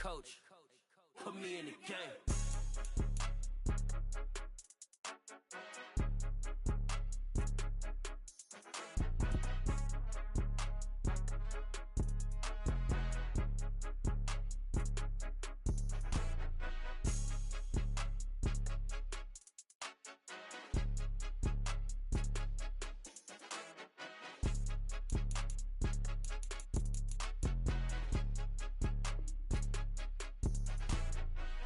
coach, put me in the game.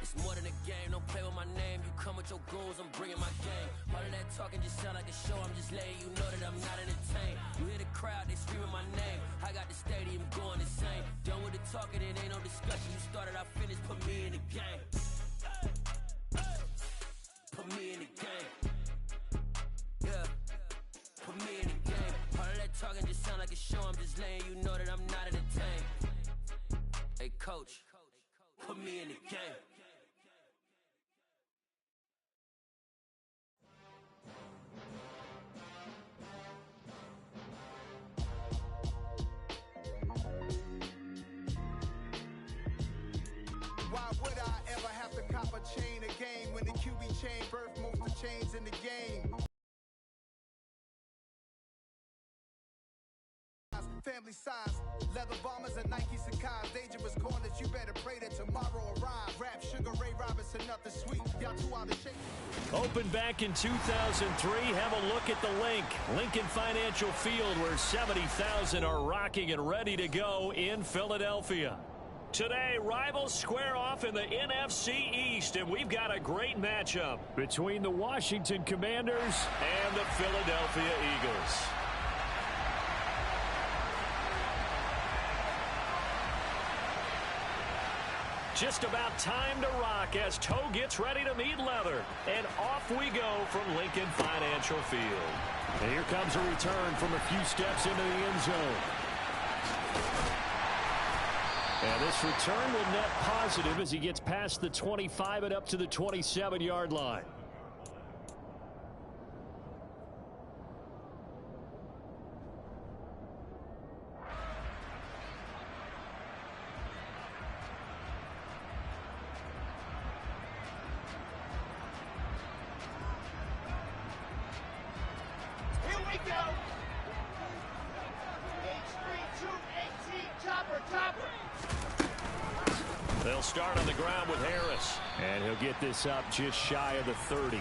It's more than a game, don't play with my name. You come with your goons, I'm bringing my game. All of that talking just sound like a show, I'm just letting you know that I'm not entertained. You hear the crowd, they screaming my name. I got the stadium going insane. Done with the talking, it ain't no discussion. You started, I finished, put me in the game. Put me in the game. Yeah, put me in the game. All of that talking just sound like a show, I'm just letting you know that I'm not entertained. Hey coach, put me in the game. Why would I ever have to cop a chain again when the QB chain birthed most of the chains in the game? Family size, leather bombers and Nike Sacai's, dangerous corners, you better pray that tomorrow arrives. Rap, Sugar Ray Robinson, nothing sweet, y'all too out of shape. Opened back in 2003, have a look at the link. Lincoln Financial Field, where 70,000 are rocking and ready to go in Philadelphia. Today, rivals square off in the NFC East, and we've got a great matchup between the Washington Commanders and the Philadelphia Eagles. Just about time to rock as Toe gets ready to meet leather. And off we go from Lincoln Financial Field. And here comes a return from a few steps into the end zone. And this return will net positive as he gets past the 25 and up to the 27-yard line. They'll start on the ground with Harris. And he'll get this up just shy of the 30.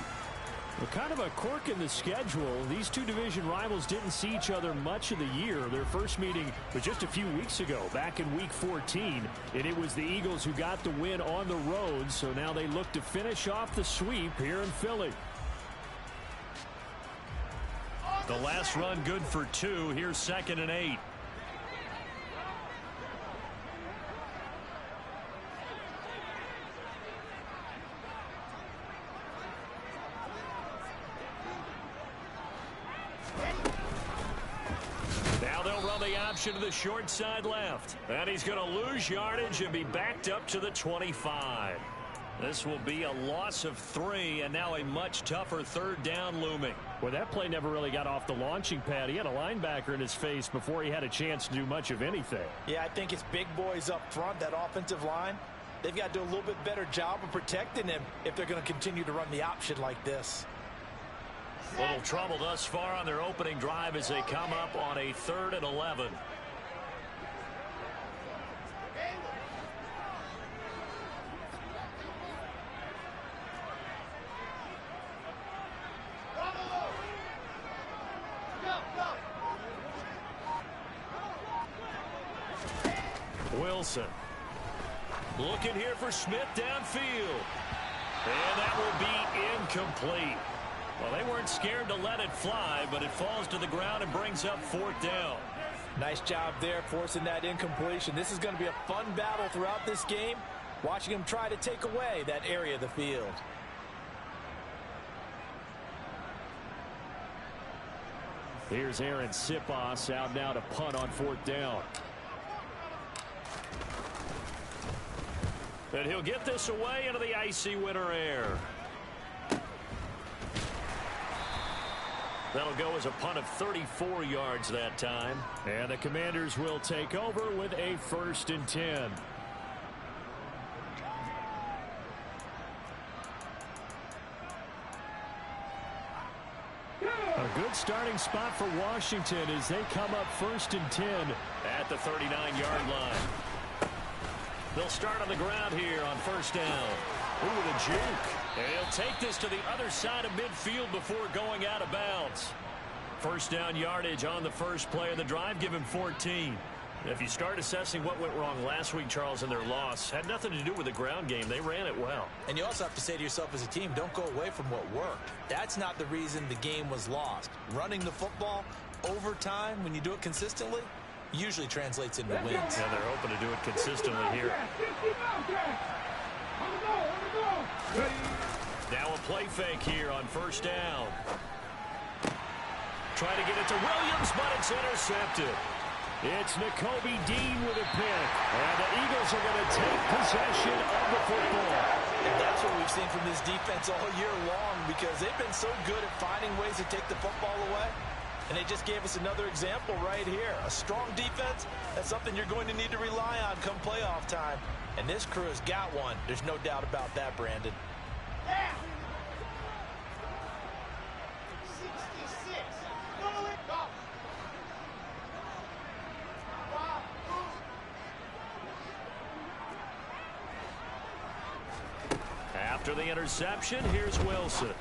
Well, kind of a quirk in the schedule. These two division rivals didn't see each other much of the year. Their first meeting was just a few weeks ago, back in Week 14. And it was the Eagles who got the win on the road. So now they look to finish off the sweep here in Philly. The last run good for 2. Here's 2nd and 8. Now they'll run the option to the short side left. And he's going to lose yardage and be backed up to the 25. This will be a loss of 3, and now a much tougher 3rd down looming. Well, that play never really got off the launching pad. He had a linebacker in his face before he had a chance to do much of anything. Yeah, I think it's big boys up front, that offensive line. They've got to do a little bit better job of protecting him if they're going to continue to run the option like this. Little trouble thus far on their opening drive as they come up on a 3rd and 11. Wilson looking here for Smith downfield, and that will be incomplete. Well, they weren't scared to let it fly, but it falls to the ground and brings up 4th down. Nice job there forcing that incompletion. This is going to be a fun battle throughout this game, watching him try to take away that area of the field. Here's Aaron Sipos out now to punt on 4th down. And he'll get this away into the icy winter air. That'll go as a punt of 34 yards that time. And the Commanders will take over with a 1st and 10. A good starting spot for Washington as they come up 1st and 10 at the 39-yard line. They'll start on the ground here on 1st down. Ooh, with a juke. And he'll take this to the other side of midfield before going out of bounds. 1st down yardage on the first play of the drive. Give him 14. If you start assessing what went wrong last week, Charles, in their loss, had nothing to do with the ground game. They ran it well. And you also have to say to yourself as a team, don't go away from what worked. That's not the reason the game was lost. Running the football over time, when you do it consistently, usually translates into wins. Yeah, they're hoping to do it consistently here. Now a play fake here on 1st down. Try to get it to Williams, but it's intercepted. It's Nakobe Dean with a pick. And the Eagles are going to take possession of the football. And that's what we've seen from this defense all year long, because they've been so good at finding ways to take the football away. And they just gave us another example right here. A strong defense, that's something you're going to need to rely on come playoff time. And this crew has got one. There's no doubt about that, Brandon. Yeah. After the interception, here's Wilson.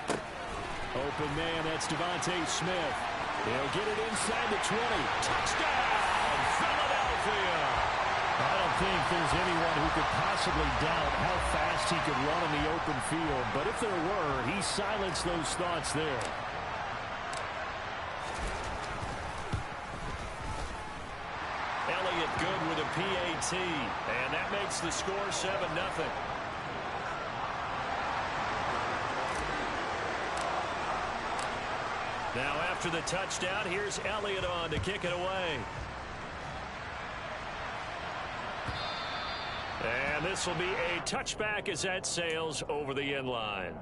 Open man, that's Devontae Smith. He'll get it inside the 20. Touchdown, Philadelphia! I don't think there's anyone who could possibly doubt how fast he could run in the open field. But if there were, he silenced those thoughts there. Elliott good with a PAT. And that makes the score 7-0. Now after the touchdown, here's Elliott on to kick it away. And this will be a touchback as that sails over the end line.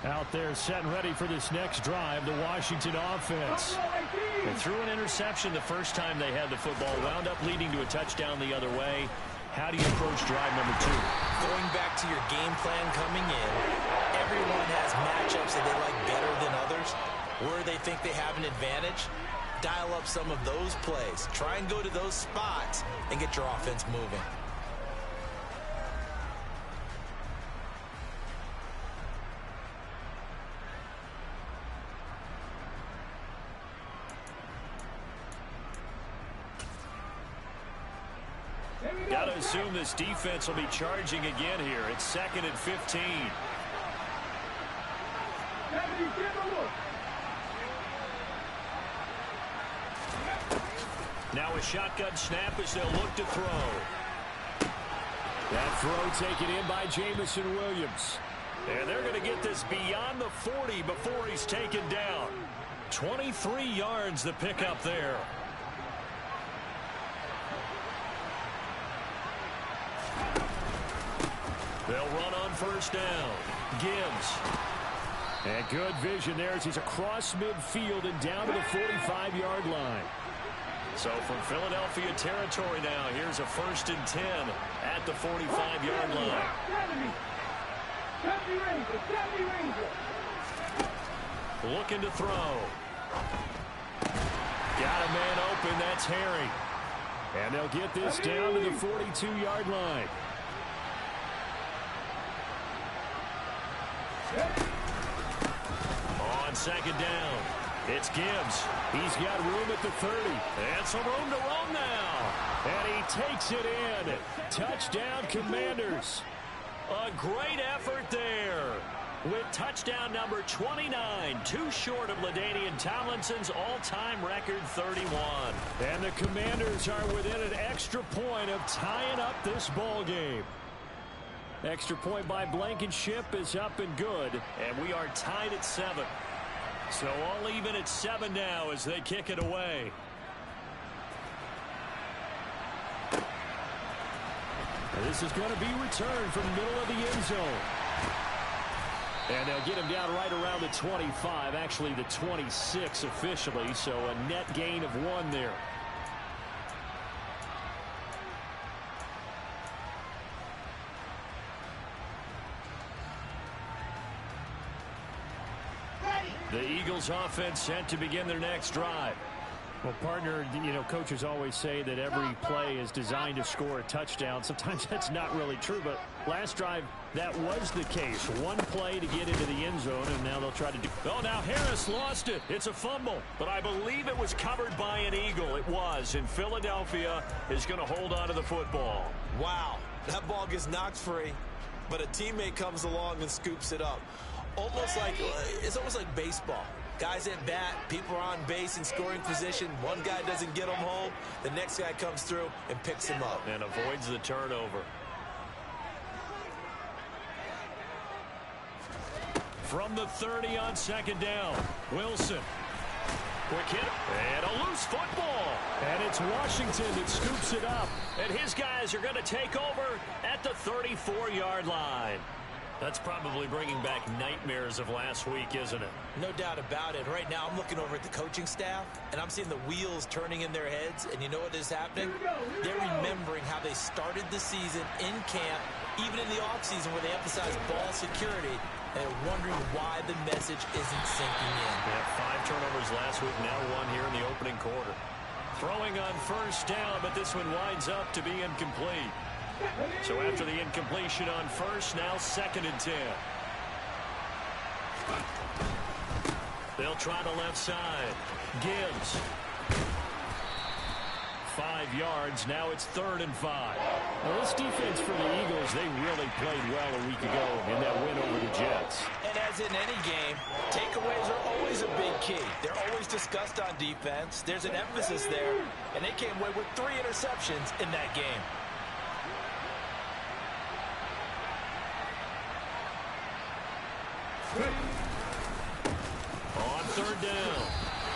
Out there set and ready for this next drive, the Washington offense. They threw an interception the first time they had the football, wound up leading to a touchdown the other way. How do you approach drive number 2? Going back to your game plan coming in, everyone has matchups that they like better than others. Where they think they have an advantage, dial up some of those plays. Try and go to those spots and get your offense moving. Got to assume this defense will be charging again here. It's 2nd and 15. Now a shotgun snap as they'll look to throw. That throw taken in by Jameson Williams. And they're going to get this beyond the 40 before he's taken down. 23 yards the pickup there. They'll run on 1st down. Gibbs. And good vision there as he's across midfield and down to the 45-yard line. So from Philadelphia territory now, here's a 1st and 10 at the 45-yard line. Looking to throw. Got a man open, that's Harry. And they'll get this down to the 42-yard line. On 2nd down, it's Gibbs. He's got room at the 30. And some room to roam now. And he takes it in. Touchdown, Commanders. A great effort there. With touchdown number 29, too short of LaDainian Tomlinson's all-time record 31. And the Commanders are within an extra point of tying up this ball game. Extra point by Blankenship is up and good, and we are tied at 7. So all even at 7 now as they kick it away. And this is going to be returned from the middle of the end zone. And they'll get him down right around the 25, actually the 26 officially, so a net gain of 1 there. Eagles offense set to begin their next drive. Well, partner, coaches always say that every play is designed to score a touchdown. Sometimes that's not really true, but last drive, that was the case. One play to get into the end zone, and now they'll try to do... Oh, now Harris lost it. It's a fumble, but I believe it was covered by an Eagle. It was, and Philadelphia is going to hold on to the football. Wow, that ball gets knocked free, but a teammate comes along and scoops it up. It's almost like baseball. Guys at bat, people are on base in scoring position. One guy doesn't get them home. The next guy comes through and picks him up. And avoids the turnover. From the 30 on second down, Wilson. Quick hit, and a loose football. And it's Washington that scoops it up. And his guys are going to take over at the 34-yard line. That's probably bringing back nightmares of last week, isn't it? No doubt about it. Right now, I'm looking over at the coaching staff, and I'm seeing the wheels turning in their heads. And you know what is happening? They're remembering how they started the season in camp, even in the offseason where they emphasized ball security. They're wondering why the message isn't sinking in. Yeah, 5 turnovers last week, now 1 here in the opening quarter. Throwing on first down, but this one winds up to be incomplete. So after the incompletion on first, now 2nd and 10. They'll try the left side. Gibbs. 5 yards. Now it's 3rd and 5. Well, this defense for the Eagles, they really played well a week ago in that win over the Jets. And as in any game, takeaways are always a big key. They're always discussed on defense. There's an emphasis there, and they came away with 3 interceptions in that game. On 3rd down,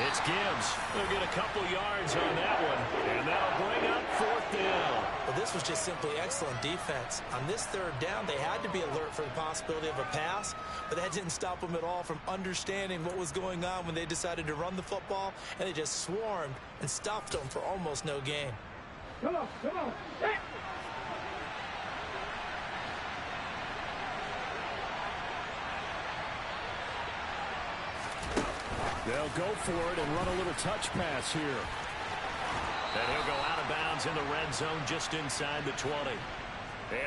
it's Gibbs. They'll get a couple yards on that one, and that'll bring up 4th down. Well, this was just simply excellent defense. On this 3rd down, they had to be alert for the possibility of a pass, but that didn't stop them at all from understanding what was going on when they decided to run the football, and they just swarmed and stopped them for almost no gain. Come on. Hey. They'll go for it and run a little touch pass here. And he'll go out of bounds in the red zone just inside the 20.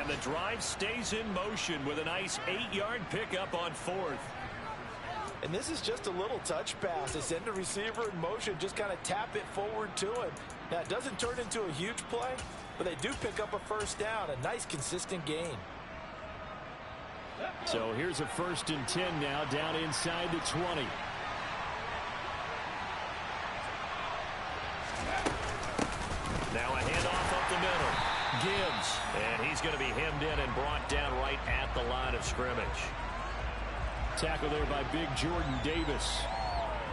And the drive stays in motion with a nice 8-yard pickup on 4th. And this is just a little touch pass. They send the receiver in motion, just kind of tap it forward to him. Now, it doesn't turn into a huge play, but they do pick up a 1st down, a nice consistent gain. So here's a 1st and 10 now down inside the 20. Now a handoff up the middle. Gibbs. And he's going to be hemmed in and brought down right at the line of scrimmage. Tackle there by big Jordan Davis.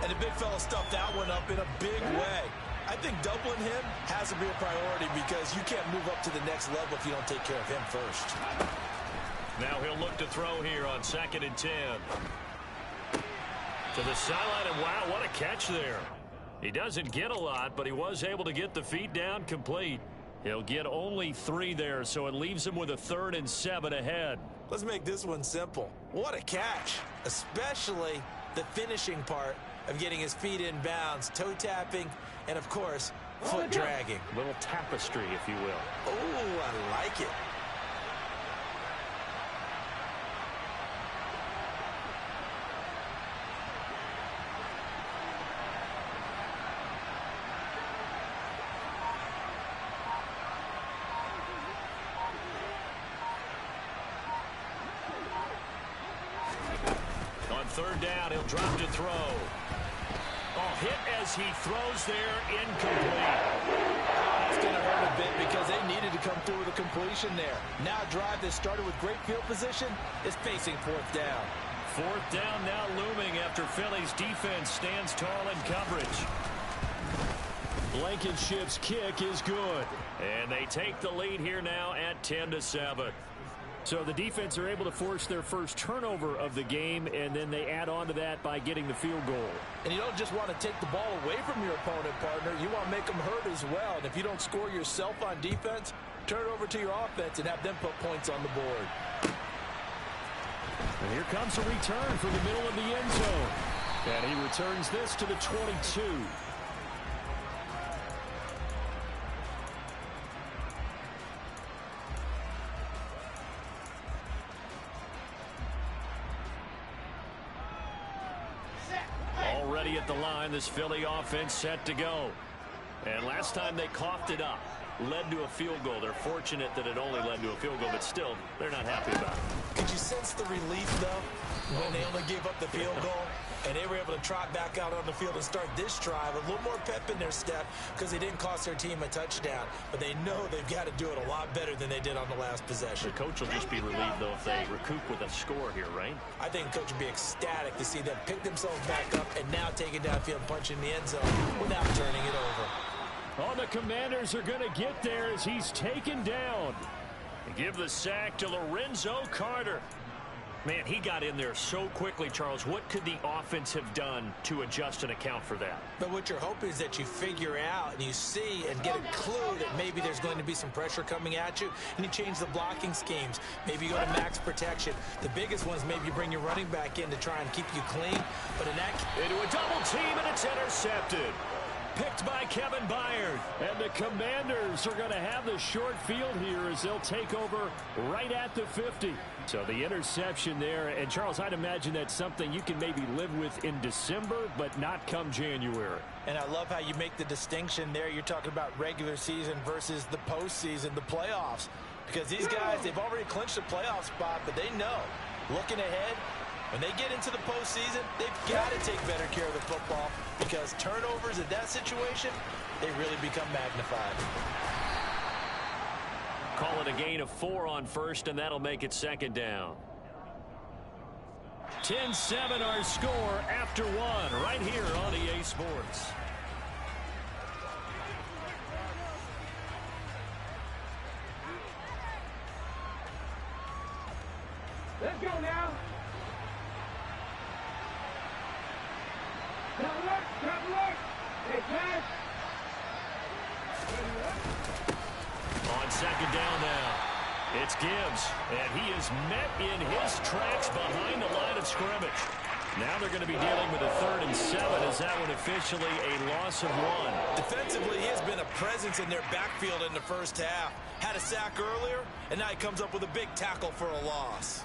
And the big fella stuffed that one up in a big way. I think doubling him has to be a priority because you can't move up to the next level if you don't take care of him first. Now he'll look to throw here on 2nd and 10. To the sideline, and wow, what a catch there. He doesn't get a lot, but he was able to get the feet down complete. He'll get only 3 there, so it leaves him with a 3rd and 7 ahead. Let's make this one simple. What a catch, especially the finishing part of getting his feet in bounds, toe tapping, and of course, foot dragging. A little tapestry, if you will. Oh, I like it. On 3rd down, he'll drop to throw. Oh, hit as he throws there, incomplete. That's going to hurt a bit because they needed to come through with a completion there. Now a drive that started with great field position is facing 4th down. 4th down now looming after Philly's defense stands tall in coverage. Blankenship's kick is good. And they take the lead here now at 10-7. So the defense are able to force their first turnover of the game, and then they add on to that by getting the field goal. And you don't just want to take the ball away from your opponent, partner. You want to make them hurt as well. And if you don't score yourself on defense, turn it over to your offense and have them put points on the board. And here comes a return from the middle of the end zone. And he returns this to the 22. Already at the line, this Philly offense set to go. And last time they coughed it up, led to a field goal. They're fortunate that it only led to a field goal, but still, they're not happy about it. Could you sense the relief, though, when they only gave up the field goal? And they were able to trot back out on the field and start this drive. A little more pep in their step because they didn't cost their team a touchdown. But they know they've got to do it a lot better than they did on the last possession. The coach will just be relieved, though, if they recoup with a score here, right? I think the coach would be ecstatic to see them pick themselves back up and now take it downfield and punch in the end zone without turning it over. Oh, the Commanders are going to get there as he's taken down. They give the sack to Lorenzo Carter. Man, he got in there so quickly, Charles. What could the offense have done to adjust and account for that? But what you're hoping is that you figure out and you see and get a clue that maybe there's going to be some pressure coming at you, and you change the blocking schemes. Maybe you go to max protection. The biggest ones, maybe you bring your running back in to try and keep you clean. But in that into a double team, and it's intercepted. Picked by Kevin Byard. And the Commanders are going to have the short field here as they'll take over right at the 50. So the interception there. And, Charles, I'd imagine that's something you can maybe live with in December, but not come January. And I love how you make the distinction there. You're talking about regular season versus the postseason, the playoffs. Because these guys, they've already clinched a playoff spot, but they know, looking ahead, when they get into the postseason, they've got to take better care of the football because turnovers in that situation, they really become magnified. Call it a gain of 4 on first, and that'll make it second down. 10-7 our score after 1 right here on EA Sports. Let's go now. Travel up. Hey, pass. On second down now, it's Gibbs, and he is met in his tracks behind the line of scrimmage. Now they're going to be dealing with a 3rd and 7. Is that one officially a loss of 1? Defensively, he has been a presence in their backfield in the first half. Had a sack earlier, and now he comes up with a big tackle for a loss.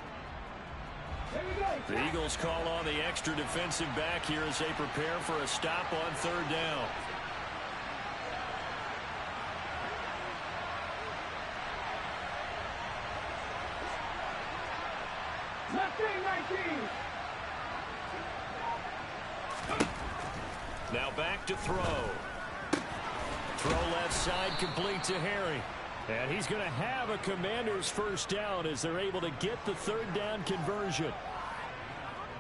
The Eagles call on the extra defensive back here as they prepare for a stop on 3rd down. Now back to throw. Throw left side complete to Harry. And he's going to have a Commander's first down as they're able to get the 3rd down conversion.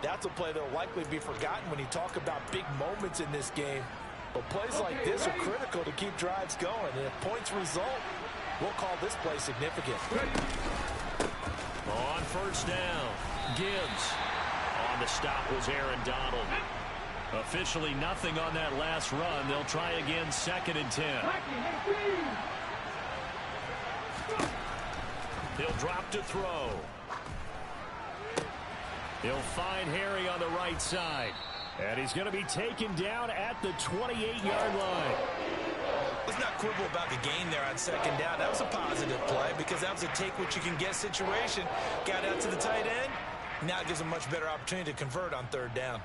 That's a play that will likely be forgotten when you talk about big moments in this game. But plays like this are critical to keep drives going. And if points result, we'll call this play significant. On first down, Gibbs. On the stop was Aaron Donald. Officially nothing on that last run. They'll try again 2nd and 10. He'll drop to throw. He'll find Harry on the right side. And he's going to be taken down at the 28-yard line. Let's not quibble about the gain there on 2nd down. That was a positive play because that was a take-what-you-can-get situation. Got out to the tight end. Now it gives them a much better opportunity to convert on 3rd down.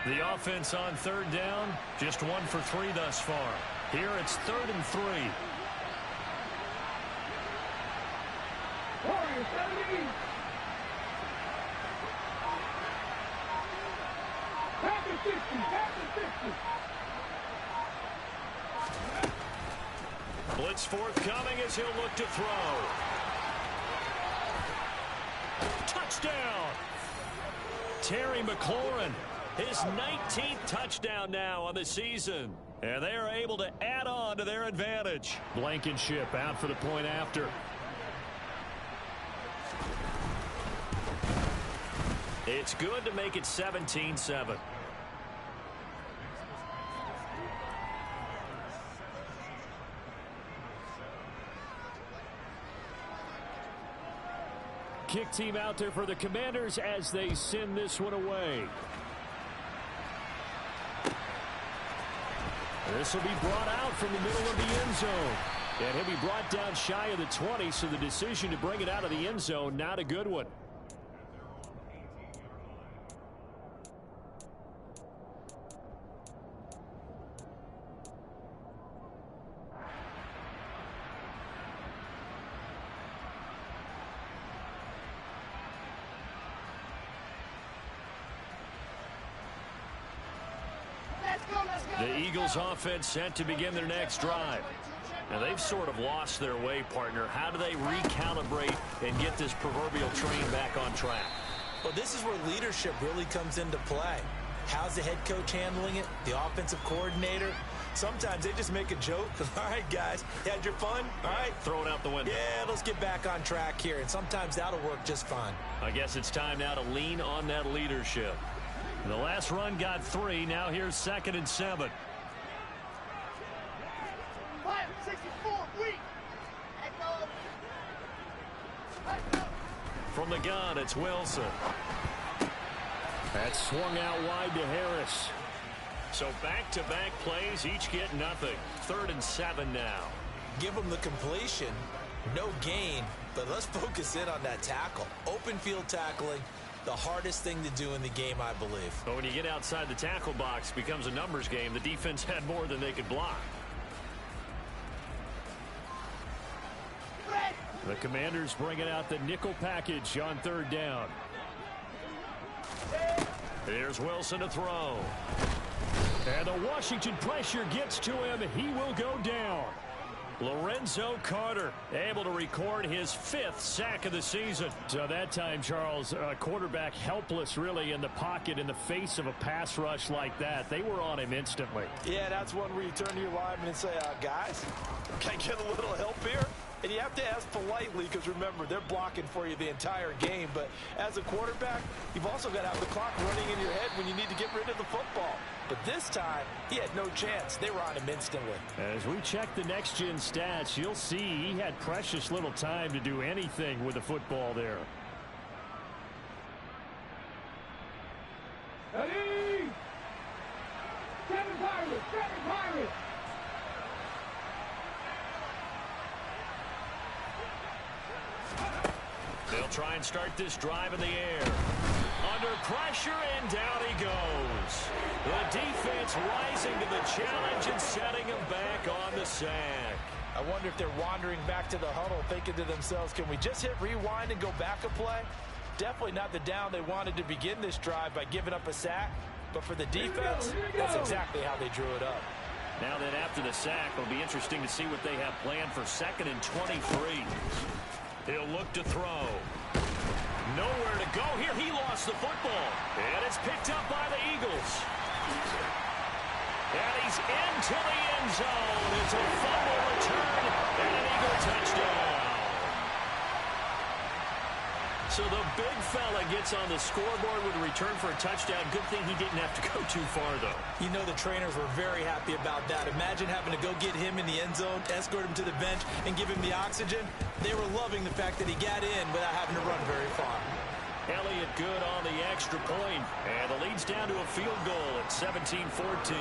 The offense on 3rd down, just 1 for 3 thus far. Here it's 3rd and 3. Blitz forthcoming as he'll look to throw. Touchdown! Terry McLaurin. His 19th touchdown now on the season. And they are able to add on to their advantage. Blankenship out for the point after. It's good to make it 17-7. kick team out there for the Commanders as they send this one away. This will be brought out from the middle of the end zone. And he'll be brought down shy of the 20, so the decision to bring it out of the end zone, not a good one. The Eagles offense set to begin their next drive. Now they've sort of lost their way, partner. How do they recalibrate and get this proverbial train back on track? Well, this is where leadership really comes into play. How's the head coach handling it? The offensive coordinator? Sometimes they just make a joke. All right, guys, you had your fun? All right. Throw it out the window. Yeah, let's get back on track here. And sometimes that'll work just fine. I guess it's time now to lean on that leadership. The last run got 3. Now here's 2nd and 7. 564, weak. From the gun, it's Wilson. That's swung out wide to Harris. So back-to-back plays, each get nothing. 3rd and 7 now. Give them the completion. No gain, but let's focus in on that tackle. Open field tackling, the hardest thing to do in the game, I believe. But when you get outside the tackle box, it becomes a numbers game. The defense had more than they could block. The Commanders bringing out the nickel package on 3rd down. Here's Wilson to throw. And the Washington pressure gets to him. He will go down. Lorenzo Carter able to record his 5th sack of the season. So that time, Charles, quarterback helpless really in the pocket in the face of a pass rush like that. They were on him instantly. Yeah, that's one where you turn to your lineman and say, guys, can I get a little help here? And you have to ask politely because, remember, they're blocking for you the entire game. But as a quarterback, you've also got to have the clock running in your head when you need to get rid of the football. But this time, he had no chance. They were on him instantly. As we check the next-gen stats, you'll see he had precious little time to do anything with the football there. Ready? Seven Pirates! They'll try and start this drive in the air. Under pressure, and down he goes. The defense rising to the challenge and setting him back on the sack. I wonder if they're wandering back to the huddle thinking to themselves, can we just hit rewind and go back a play? Definitely not the down they wanted to begin this drive by giving up a sack. But for the defense, that's exactly how they drew it up. Now then, after the sack, it'll be interesting to see what they have planned for 2nd and 23. He'll look to throw. Nowhere to go here. He lost the football. And it's picked up by the Eagles. And he's into the end zone. It's a fumble return and an Eagle touchdown. So the big fella gets on the scoreboard with a return for a touchdown. Good thing he didn't have to go too far, though. You know the trainers were very happy about that. Imagine having to go get him in the end zone, escort him to the bench, and give him the oxygen. They were loving the fact that he got in without having to run very far. Elliott good on the extra point. And the lead's down to a field goal at 17-14.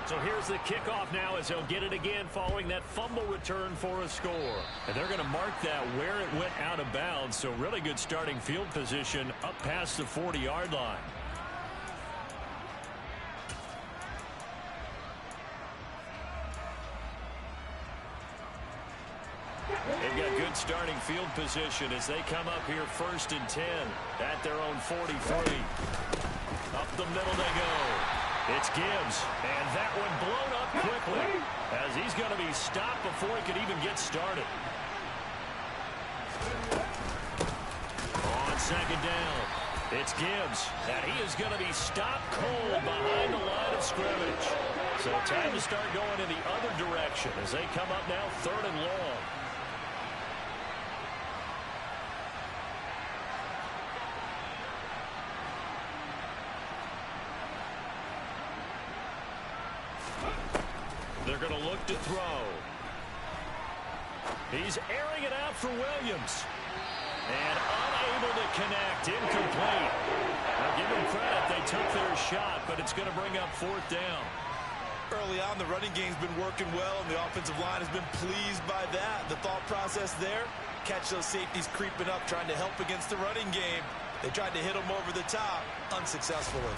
So here's the kickoff now as they'll get it again following that fumble return for a score. And they're going to mark that where it went out of bounds. So really good starting field position up past the 40-yard line. They've got good starting field position as they come up here 1st and 10 at their own 43. Up the middle they go. It's Gibbs, and that one blown up quickly as he's going to be stopped before he could even get started. On 2nd down, it's Gibbs, and he is going to be stopped cold behind the line of scrimmage. So time to start going in the other direction as they come up now 3rd and long. They're going to look to throw. He's airing it out for Williams. And unable to connect. Incomplete. Now give them credit. They took their shot, but it's going to bring up fourth down. Early on, the running game's been working well, and the offensive line has been pleased by that. The thought process there, catch those safeties creeping up, trying to help against the running game. They tried to hit them over the top, unsuccessfully.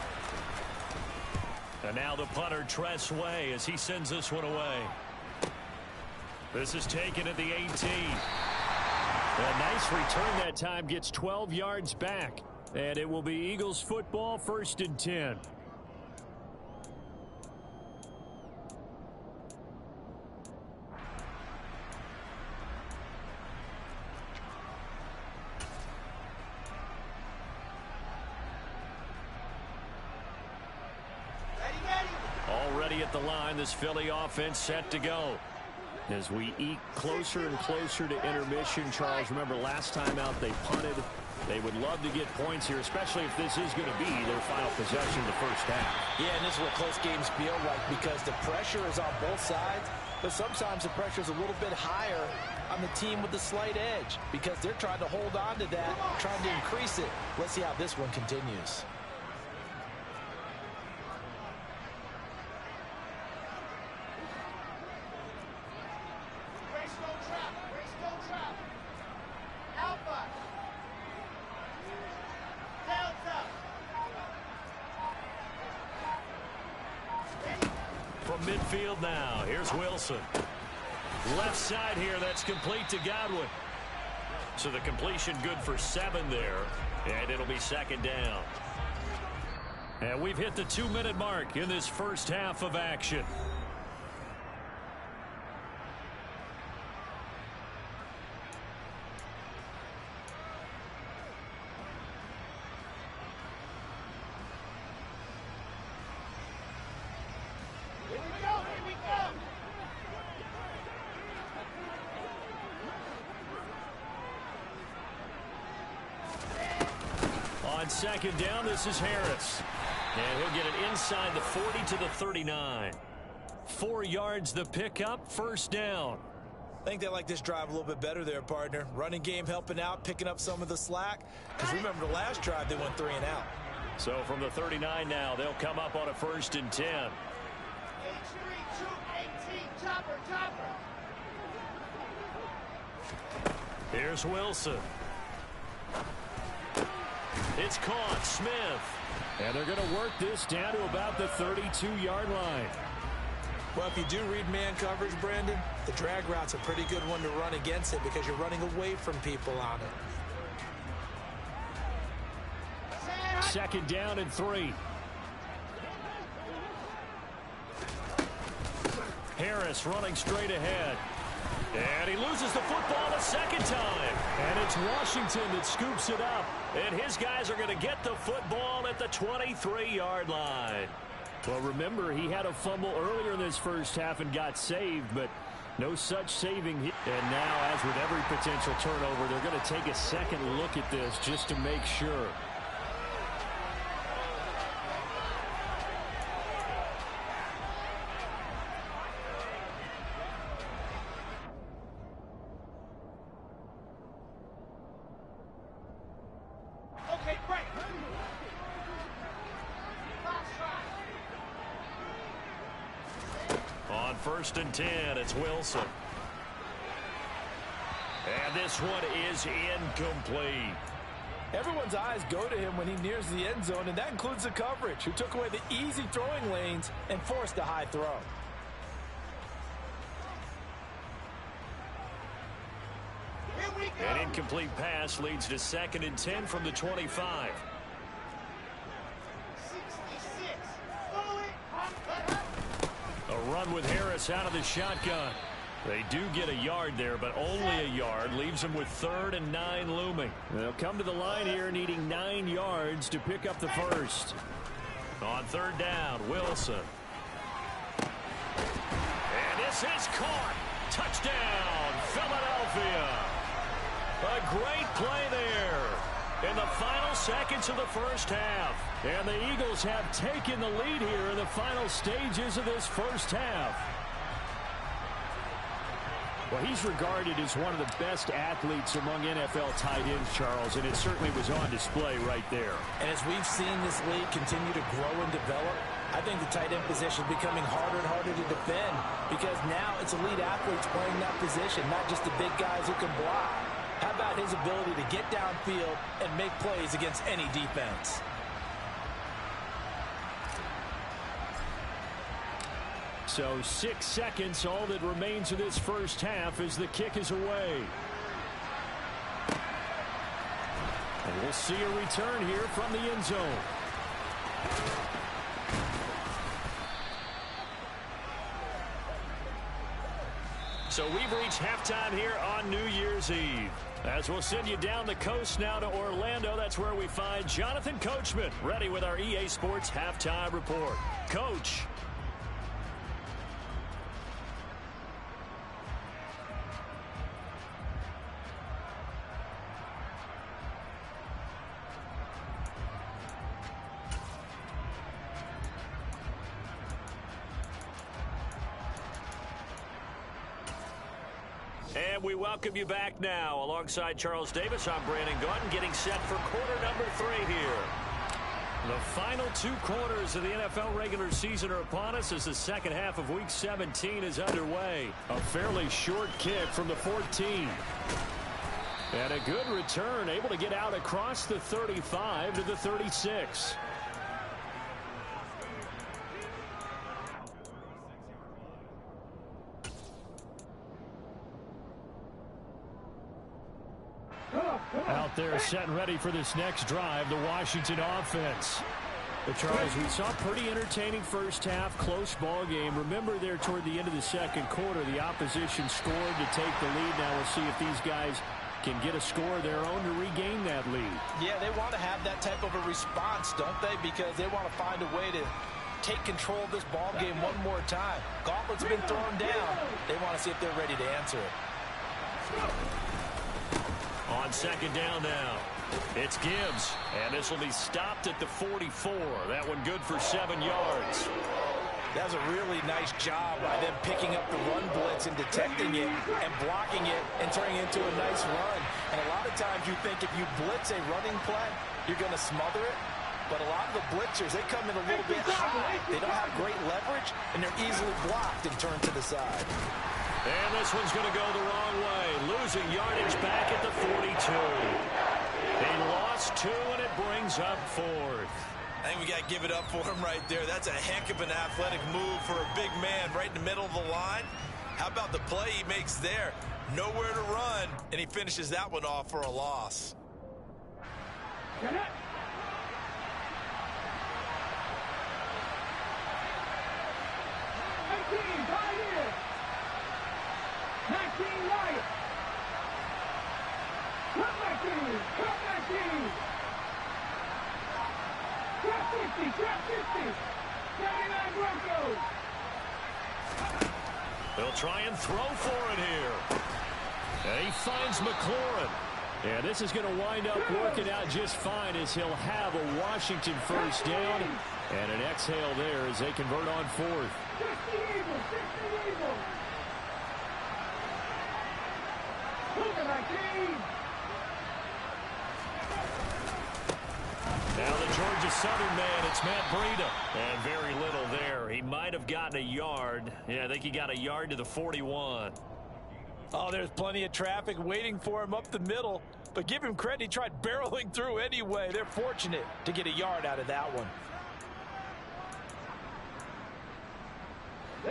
And now the punter, Tress Way, as he sends this one away. This is taken at the 18. A nice return that time, gets 12 yards back. And it will be Eagles football, 1st and 10. Already at the line, this Philly offense set to go. As we eke closer and closer to intermission, Charles, remember last time out they punted. They would love to get points here, especially if this is going to be their final possession in the first half. Yeah, and this is what close games feel like because the pressure is on both sides, but sometimes the pressure is a little bit higher on the team with the slight edge because they're trying to hold on to that, trying to increase it. Let's see how this one continues. Midfield now. Here's Wilson. Left side here. That's complete to Godwin. So the completion good for 7 there. And it'll be 2nd down. And we've hit the 2-minute mark in this first half of action. On 2nd down, this is Harris. And he'll get it inside the 40 to the 39. 4 yards the pickup, 1st down. I think they like this drive a little bit better there, partner. Running game helping out, picking up some of the slack. Because remember the last drive, they went 3 and out. So from the 39 now, they'll come up on a 1st and 10. H3, 2, 18, chopper. Here's Wilson. It's caught. Smith. And they're going to work this down to about the 32-yard line. Well, if you do read man coverage, Brandon, the drag route's a pretty good one to run against it because you're running away from people on it. 2nd down and 3. Harris running straight ahead. And he loses the football a 2nd time. And it's Washington that scoops it up. And his guys are going to get the football at the 23-yard line. Well, remember, he had a fumble earlier in this first half and got saved, but no such saving. And now, as with every potential turnover, they're going to take a second look at this just to make sure. On 1st and 10, it's Wilson. And this one is incomplete. Everyone's eyes go to him when he nears the end zone, and that includes the coverage, who took away the easy throwing lanes and forced a high throw. An incomplete pass leads to 2nd and 10 from the 25. 66. A run with Harris out of the shotgun. They do get a yard there, but only a yard. Leaves them with 3rd and 9 looming. They'll come to the line here needing 9 yards to pick up the first. On 3rd down, Wilson. And this is caught. Touchdown, Philadelphia. A great play there in the final seconds of the first half. And the Eagles have taken the lead here in the final stages of this first half. Well, he's regarded as one of the best athletes among NFL tight ends, Charles, and it certainly was on display right there. And as we've seen this league continue to grow and develop, I think the tight end position is becoming harder and harder to defend because now it's elite athletes playing that position, not just the big guys who can block. How about his ability to get downfield and make plays against any defense? So 6 seconds, all that remains of this first half as the kick is away. And we'll see a return here from the end zone. So we've reached halftime here on New Year's Eve. As we'll send you down the coast now to Orlando, that's where we find Jonathan Coachman ready with our EA Sports Halftime Report. Coach. And we welcome you back now. Alongside Charles Davis, I'm Brandon Gaudin, getting set for quarter number 3 here. The final 2 quarters of the NFL regular season are upon us as the second half of Week 17 is underway. A fairly short kick from the 14. And a good return, able to get out across the 35 to the 36. Out there set and ready for this next drive, the Washington offense. But Charles, we saw a pretty entertaining first half, close ball game. Remember there toward the end of the second quarter, the opposition scored to take the lead. Now we'll see if these guys can get a score of their own to regain that lead. Yeah, they want to have that type of a response, don't they? Because they want to find a way to take control of this ball game one more time. Gauntlet's been thrown down. They want to see if they're ready to answer it. On second down now, it's Gibbs, and this will be stopped at the 44. That one good for 7 yards. That was a really nice job by them picking up the run blitz and detecting it and blocking it and turning it into a nice run. And a lot of times you think if you blitz a running play, you're going to smother it. But a lot of the blitzers, they come in a little bit high. They don't have great leverage, and they're easily blocked and turned to the side. And this one's going to go the wrong way. Losing yardage back at the 42. They lost 2, and it brings up 4th. I think we got to give it up for him right there. That's a heck of an athletic move for a big man right in the middle of the line. How about the play he makes there? Nowhere to run, and he finishes that one off for a loss. They'll try and throw for it here. And he finds McLaurin. And this is going to wind up working out just fine as he'll have a Washington first down. And an exhale there as they convert on 4th. Now the Georgia Southern man, it's Matt Breida. And very little there. He might have gotten a yard. Yeah, I think he got a yard to the 41. Oh, there's plenty of traffic waiting for him up the middle. But give him credit, he tried barreling through anyway. They're fortunate to get a yard out of that one.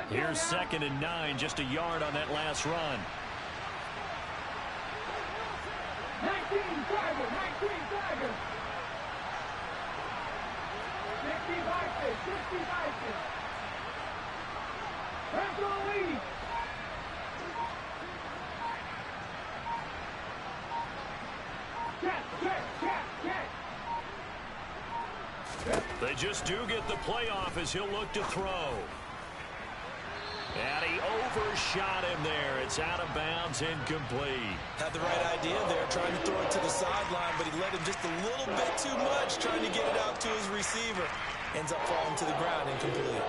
Here's 2nd and 9, just a yard on that last run. 19 Tiger. 65. Central lead. They just do get the playoff as he'll look to throw. And he overshot him there. It's out of bounds, incomplete. Had the right idea there, trying to throw it to the sideline, but he let him just a little bit too much, trying to get it out to his receiver. Ends up falling to the ground, incomplete.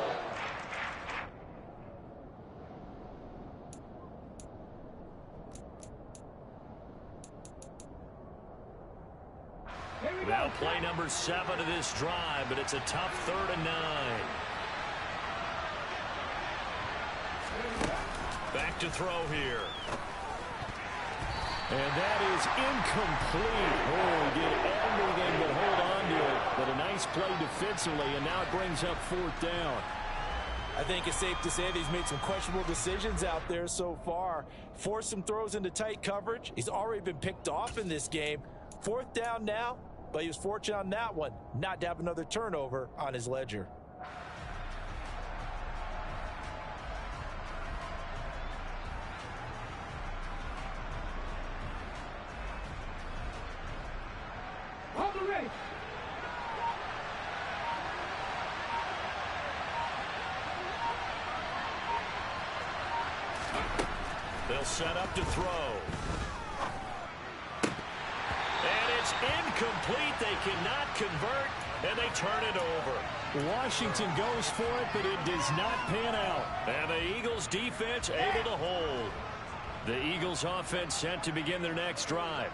Now play number 7 of this drive, but it's a tough 3rd and 9. Back to throw here. And that is incomplete. Oh, he did everything but hold on to it. But a nice play defensively, and now it brings up 4th down. I think it's safe to say that he's made some questionable decisions out there so far. Forced some throws into tight coverage. He's already been picked off in this game. 4th down now, but he was fortunate on that one not to have another turnover on his ledger. On the race. They'll set up to throw. And it's incomplete. They cannot convert, and they turn it over. Washington goes for it, but it does not pan out. And the Eagles defense able to hold. The Eagles offense set to begin their next drive.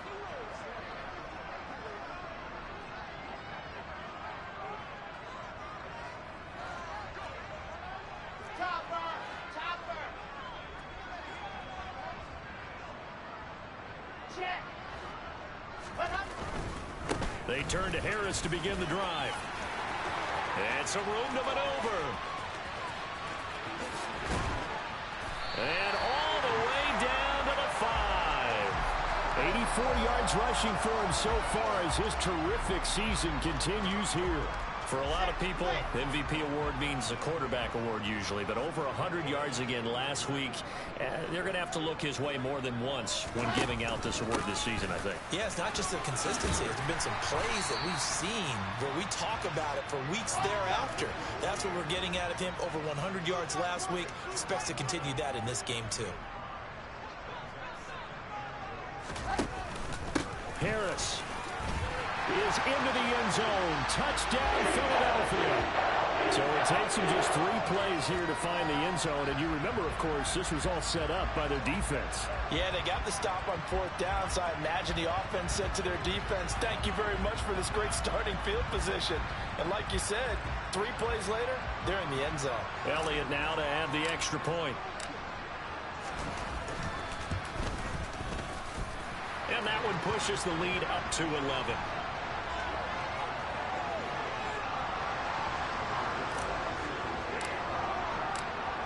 They turn to Harris to begin the drive. And some room to maneuver. And all the way down to the 5. 84 yards rushing for him so far as his terrific season continues here. For a lot of people, MVP award means a quarterback award usually, but over 100 yards again last week. They're going to have to look his way more than once when giving out this award this season, I think. Yeah, it's not just the consistency. There's been some plays that we've seen where we talk about it for weeks thereafter. That's what we're getting out of him. Over 100 yards last week. Expects to continue that in this game, too. Harris is into the end zone. Touchdown, Philadelphia. So it takes them just 3 plays here to find the end zone. And you remember, of course, this was all set up by their defense. Yeah, they got the stop on 4th down, so I imagine the offense said to their defense, thank you very much for this great starting field position. And like you said, 3 plays later, they're in the end zone. Elliott now to add the extra point. And that one pushes the lead up to 11.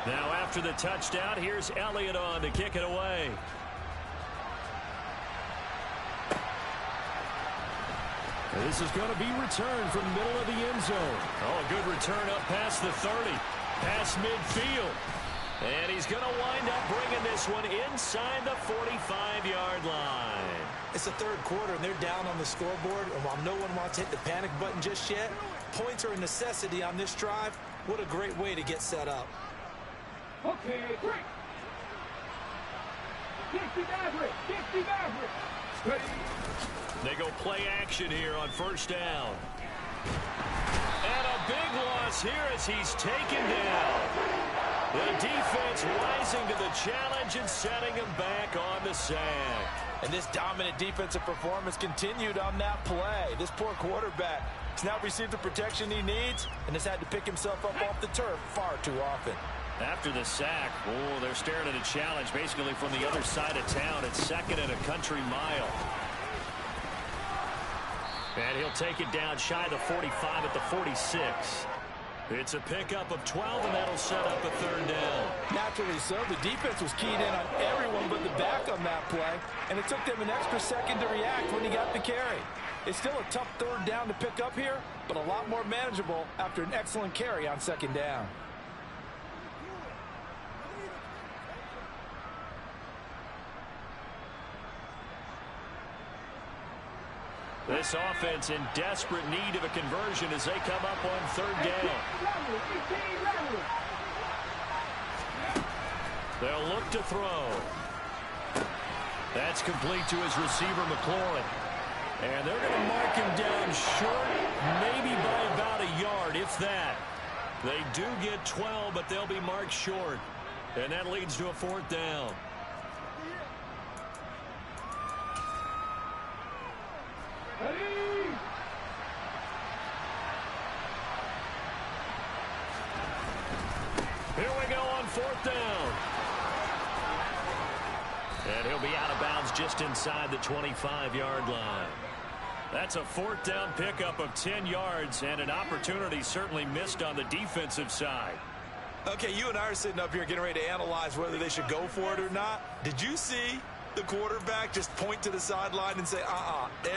Now after the touchdown, here's Elliott on to kick it away. This is going to be returned from the middle of the end zone. Oh, a good return up past the 30, past midfield. And he's going to wind up bringing this one inside the 45-yard line. It's the 3rd quarter, and they're down on the scoreboard. And while no one wants to hit the panic button just yet, points are a necessity on this drive. What a great way to get set up. Okay, break. Dixie Maverick. Dixie Maverick. Ready. They go play action here on 1st down. And a big loss here as he's taken down. The defense rising to the challenge and setting him back on the sack. And this dominant defensive performance continued on that play. This poor quarterback has now received the protection he needs and has had to pick himself up off the turf far too often. After the sack, oh, they're staring at a challenge basically from the other side of town. It's 2nd and a country mile. And he'll take it down shy of the 45 at the 46. It's a pickup of 12, and that'll set up a 3rd down. Naturally so. The defense was keyed in on everyone but the back on that play, and it took them an extra second to react when he got the carry. It's still a tough 3rd down to pick up here, but a lot more manageable after an excellent carry on 2nd down. This offense in desperate need of a conversion as they come up on 3rd down. They'll look to throw. That's complete to his receiver, McLaurin. And they're going to mark him down short, maybe by about a yard, if that. They do get 12, but they'll be marked short. And that leads to a 4th down. 4th down. And he'll be out of bounds just inside the 25-yard line. That's a 4th down pickup of 10 yards and an opportunity certainly missed on the defensive side. Okay, you and I are sitting up here getting ready to analyze whether they should go for it or not. Did you see the quarterback just point to the sideline and say,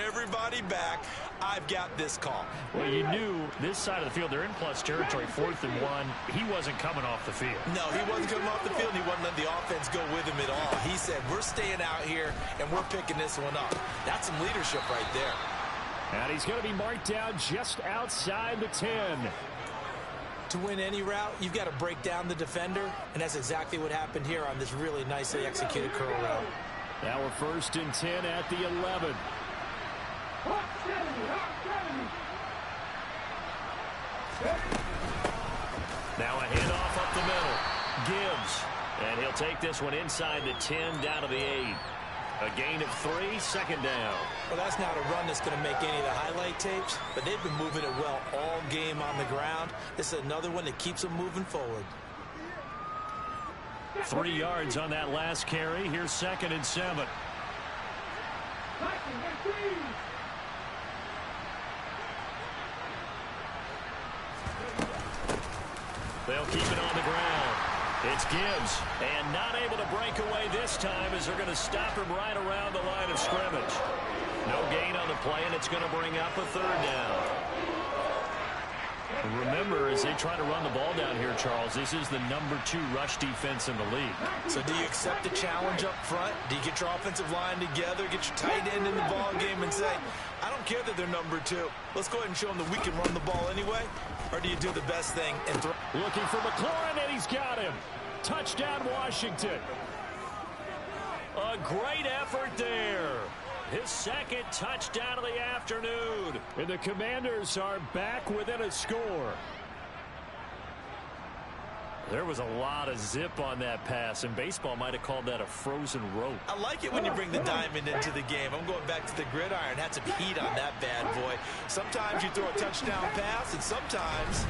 everybody back, I've got this call? Well, you knew this side of the field, they're in plus territory, 4th and 1. He wasn't coming off the field. No, he wasn't coming off the field. He wasn't letting the offense go with him at all. He said, we're staying out here, and we're picking this one up. That's some leadership right there. And he's going to be marked down just outside the 10. To win any route, you've got to break down the defender, and that's exactly what happened here on this really nicely executed curl route. Now we're 1st and 10 at the 11. Now a handoff up the middle. Gibbs. And he'll take this one inside the 10 down to the 8. A gain of 3, 2nd down. Well, that's not a run that's going to make any of the highlight tapes, but they've been moving it well all game on the ground. This is another one that keeps them moving forward. 3 yards on that last carry. Here's 2nd and 7. They'll keep it on the ground. It's Gibbs, and not able to break away this time as they're going to stop him right around the line of scrimmage. No gain on the play, and it's going to bring up a 3rd down. Remember, as they try to run the ball down here, Charles, this is the number 2 rush defense in the league. So do you accept the challenge up front? Do you get your offensive line together, get your tight end in the ball game and say, I don't care that they're number 2. Let's go ahead and show them that we can run the ball anyway? Or do you do the best thing and throw? Looking for McLaurin, and he's got him. Touchdown, Washington. A great effort there. His 2nd touchdown of the afternoon. And the Commanders are back within a score. There was a lot of zip on that pass, and baseball might have called that a frozen rope. I like it when you bring the diamond into the game. I'm going back to the gridiron. Had some heat on that bad boy. Sometimes you throw a touchdown pass, and sometimes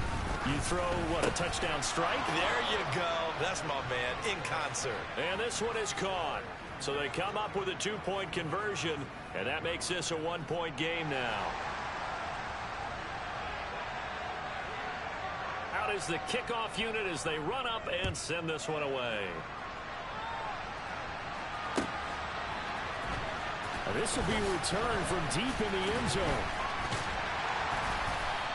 you throw, what, a touchdown strike? There you go. That's my man, in concert. And this one is caught. So they come up with a 2-point conversion, and that makes this a 1-point game now. Out is the kickoff unit as they run up and send this one away. This will be returned from deep in the end zone.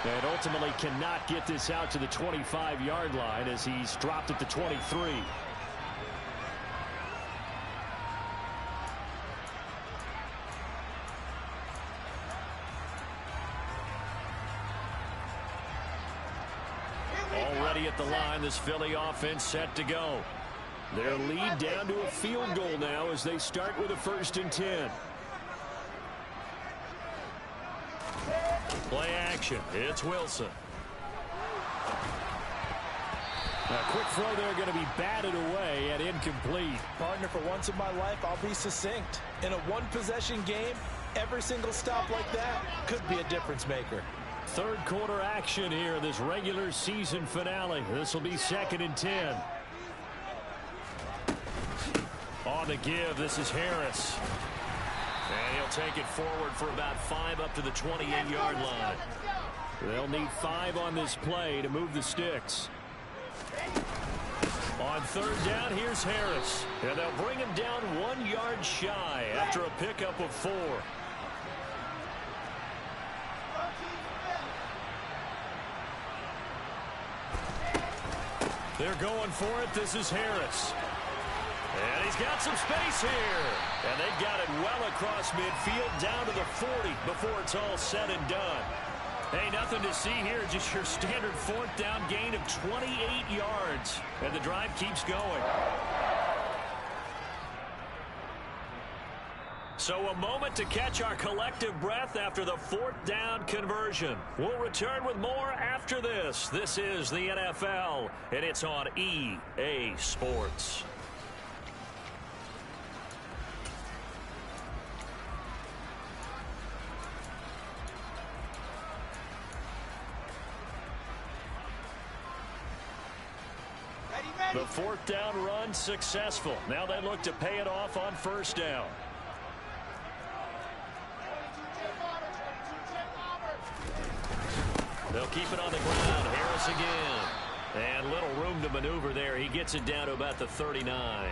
And ultimately cannot get this out to the 25-yard line as he's dropped at the 23. Already at the line, this Philly offense set to go. Their lead down to a field goal now as they start with a 1st and 10. Play action. It's Wilson. A quick throw there going to be batted away and incomplete. Partner, for once in my life, I'll be succinct. In a one-possession game, every single stop like that could be a difference maker. 3rd quarter action here, this regular season finale. This will be 2nd and 10. On the give, this is Harris. And he'll take it forward for about 5 up to the 28-yard line. They'll need 5 on this play to move the sticks. On 3rd down, here's Harris. And they'll bring him down 1 yard shy after a pickup of 4. They're going for it. This is Harris. And he's got some space here. And they've got it well across midfield down to the 40 before it's all said and done. Hey, nothing to see here. Just your standard 4th down gain of 28 yards. And the drive keeps going. So a moment to catch our collective breath after the 4th down conversion. We'll return with more after this. This is the NFL, and it's on EA Sports. Ready, man. The fourth down run successful. Now they look to pay it off on first down. They'll keep it on the ground. Harris again. And little room to maneuver there. He gets it down to about the 39.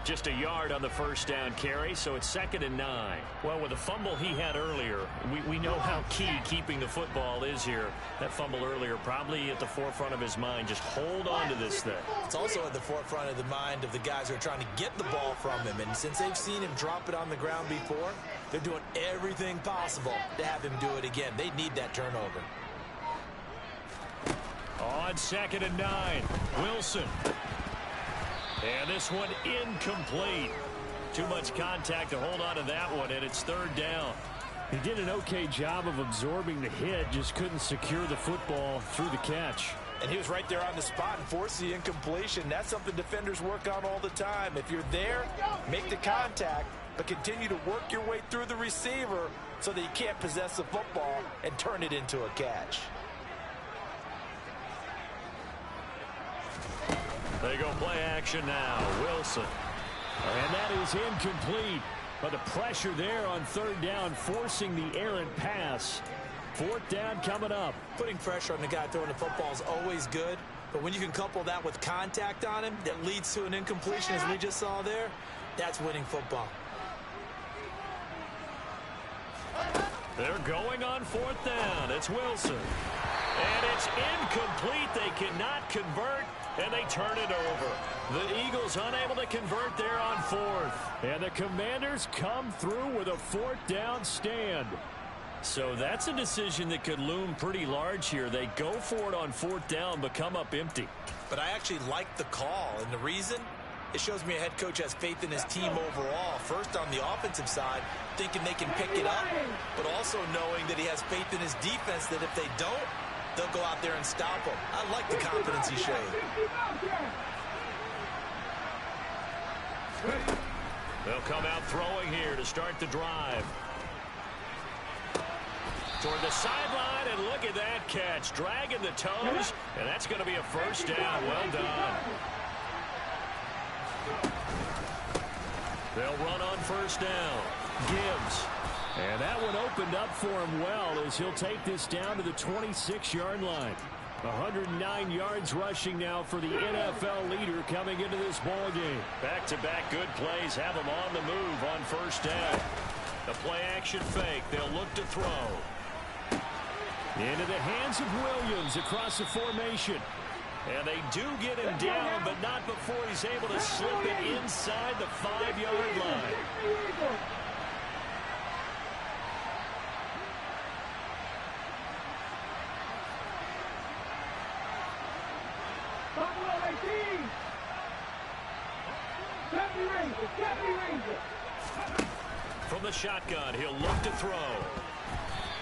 Just a yard on the first down carry, so it's 2nd and 9. Well, with the fumble he had earlier, we know how key keeping the football is here. That fumble earlier probably at the forefront of his mind. Just hold on to this thing. It's also at the forefront of the mind of the guys who are trying to get the ball from him. And since they've seen him drop it on the ground before, they're doing everything possible to have him do it again. They need that turnover. On 2nd and 9, Wilson. And this one incomplete. Too much contact to hold on to that one, and it's 3rd down. He did an okay job of absorbing the hit, just couldn't secure the football through the catch. And he was right there on the spot and forced the incompletion. That's something defenders work on all the time. If you're there, make the contact, but continue to work your way through the receiver so that you can't possess the football and turn it into a catch. They go play action now. Wilson. And that is incomplete. But the pressure there on 3rd down, forcing the errant pass. 4th down coming up. Putting pressure on the guy throwing the football is always good. But when you can couple that with contact on him that leads to an incompletion, as we just saw there, that's winning football. They're going on 4th down. It's Wilson. And it's incomplete. They cannot convert, and they turn it over. The Eagles unable to convert there on 4th. And the Commanders come through with a 4th down stand. So that's a decision that could loom pretty large here. They go for it on 4th down, but come up empty. But I actually like the call, and the reason? It shows me a head coach has faith in his team overall. First on the offensive side, thinking they can pick it up, but also knowing that he has faith in his defense that if they don't, they'll go out there and stop him. I like the confidence he showed. They'll come out throwing here to start the drive. Toward the sideline, and look at that catch. Dragging the toes, and that's going to be a first down. Well done. They'll run on first down. Gibbs. And that one opened up for him well as he'll take this down to the 26-yard line. 109 yards rushing now for the NFL leader coming into this ball game. Back-to-back good plays have him on the move on first down. The play-action fake. They'll look to throw. Into the hands of Williams across the formation. And they do get him down, but not before he's able to slip it inside the 5-yard line. From the shotgun, he'll look to throw.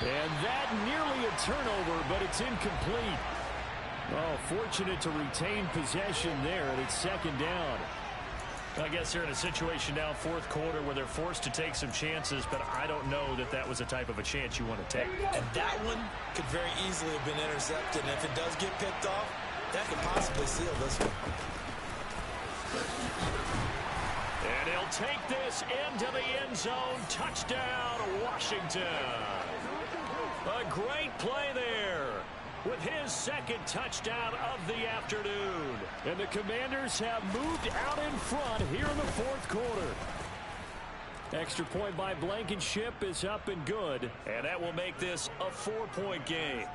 And that nearly a turnover, but it's incomplete. Oh, fortunate to retain possession there, and it's 2nd down. I guess they're in a situation now, 4th quarter, where they're forced to take some chances, but I don't know that that was the type of a chance you want to take. And that one could very easily have been intercepted, and if it does get picked off, that could possibly seal this one. And he'll take this into the end zone. Touchdown, Washington. A great play there with his 2nd touchdown of the afternoon. And the Commanders have moved out in front here in the 4th quarter. Extra point by Blankenship is up and good. And that will make this a 4-point game.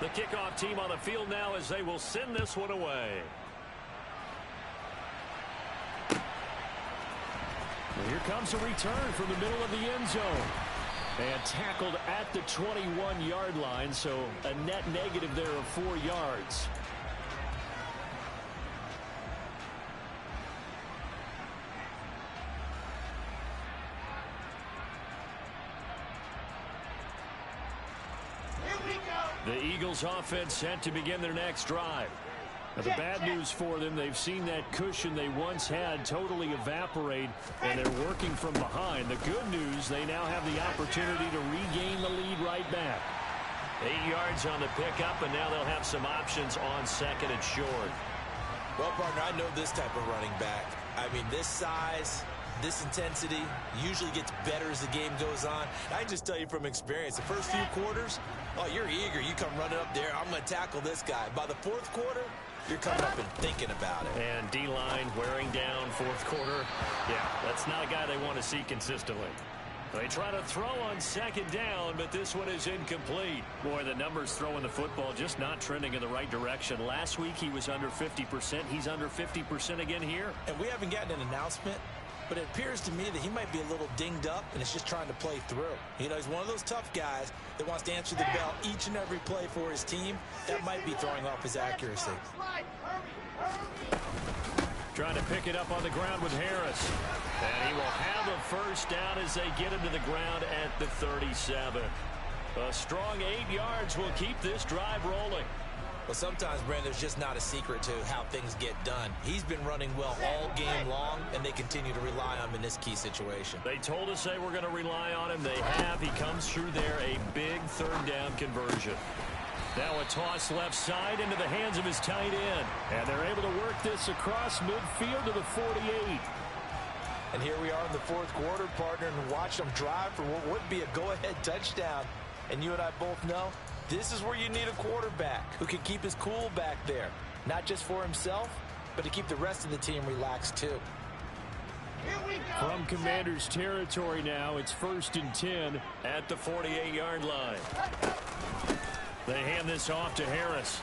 The kickoff team on the field now as they will send this one away. And here comes a return from the middle of the end zone. And tackled at the 21-yard line, so a net negative there of 4 yards. The Eagles offense set to begin their next drive. Now, the bad news for them, they've seen that cushion they once had totally evaporate, and they're working from behind. The good news, they now have the opportunity to regain the lead right back. 8 yards on the pickup, and now they'll have some options on second and short. Well, partner, I know this type of running back. I mean, this size, this intensity usually gets better as the game goes on. I can just tell you from experience, the first few quarters, oh, you're eager. You come running up there, I'm going to tackle this guy. By the fourth quarter, you're coming up and thinking about it. And D-line wearing down fourth quarter. Yeah, that's not a guy they want to see consistently. They try to throw on second down, but this one is incomplete. Boy, the numbers throwing the football just not trending in the right direction. Last week he was under 50%. He's under 50% again here. And we haven't gotten an announcement, but it appears to me that he might be a little dinged up and is just trying to play through. You know, he's one of those tough guys that wants to answer the bell each and every play for his team. That might be throwing off his accuracy. Trying to pick it up on the ground with Harris. And he will have a first down as they get him to the ground at the 37. A strong 8 yards will keep this drive rolling. Well, sometimes, Brandon, there's just not a secret to how things get done. He's been running well all game long, and they continue to rely on him in this key situation. They told us they were going to rely on him. They have. He comes through there, a big third down conversion. Now a toss left side into the hands of his tight end. And they're able to work this across midfield to the 48. And here we are in the fourth quarter, partner, and watch them drive for what would be a go-ahead touchdown. And you and I both know this is where you need a quarterback who can keep his cool back there. Not just for himself, but to keep the rest of the team relaxed too. From Commander's territory now, it's 1st and 10 at the 48-yard line. They hand this off to Harris.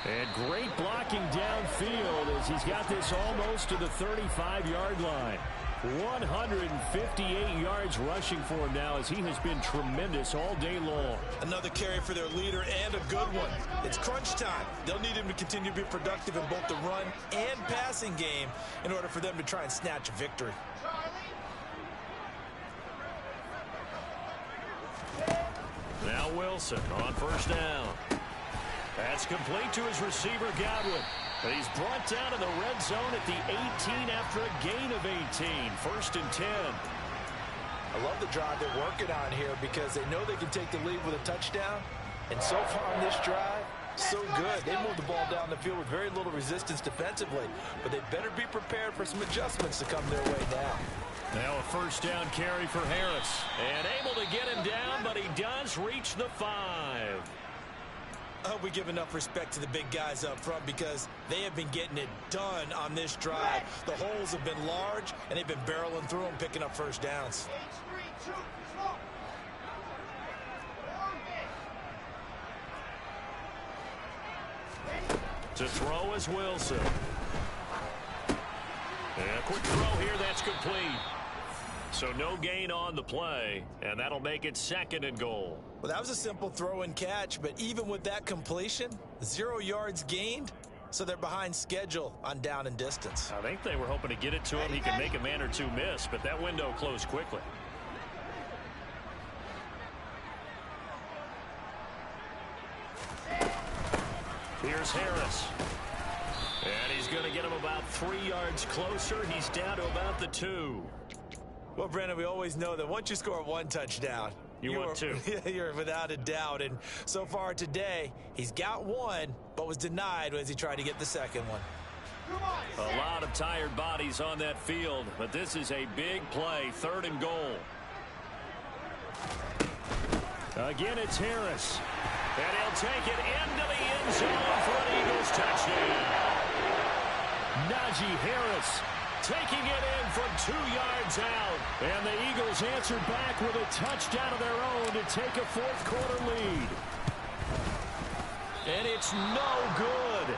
And great blocking downfield as he's got this almost to the 35-yard line. 158 yards rushing for him now as he has been tremendous all day long. Another carry for their leader and a good one. It's crunch time. They'll need him to continue to be productive in both the run and passing game in order for them to try and snatch a victory. Now Wilson on first down. That's complete to his receiver, Godwin. But he's brought down in the red zone at the 18 after a gain of 18. 1st and 10. I love the drive they're working on here because they know they can take the lead with a touchdown. And so far on this drive, so good. They moved the ball down the field with very little resistance defensively. But they better be prepared for some adjustments to come their way now. Now a first down carry for Harris. And able to get him down, but he does reach the 5. I hope we give enough respect to the big guys up front because they have been getting it done on this drive. The holes have been large, and they've been barreling through them, picking up first downs. To throw is Wilson. And a quick throw here, that's complete. So no gain on the play, and that'll make it 2nd and goal. Well, that was a simple throw and catch, but even with that completion, 0 yards gained, so they're behind schedule on down and distance. I think they were hoping to get it to him. He could make a man or two miss, but that window closed quickly. Here's Harris. And he's going to get him about 3 yards closer. He's down to about the 2. Well, Brandon, we always know that once you score 1 touchdown, you want 2. You're without a doubt. And so far today, he's got 1, but was denied as he tried to get the second one. A lot of tired bodies on that field, but this is a big play. 3rd and goal. Again, it's Harris. And he'll take it into the end zone for an Eagles touchdown. Najee Harris taking it in from 2 yards out. And the Eagles answered back with a touchdown of their own to take a fourth quarter lead. And it's no good.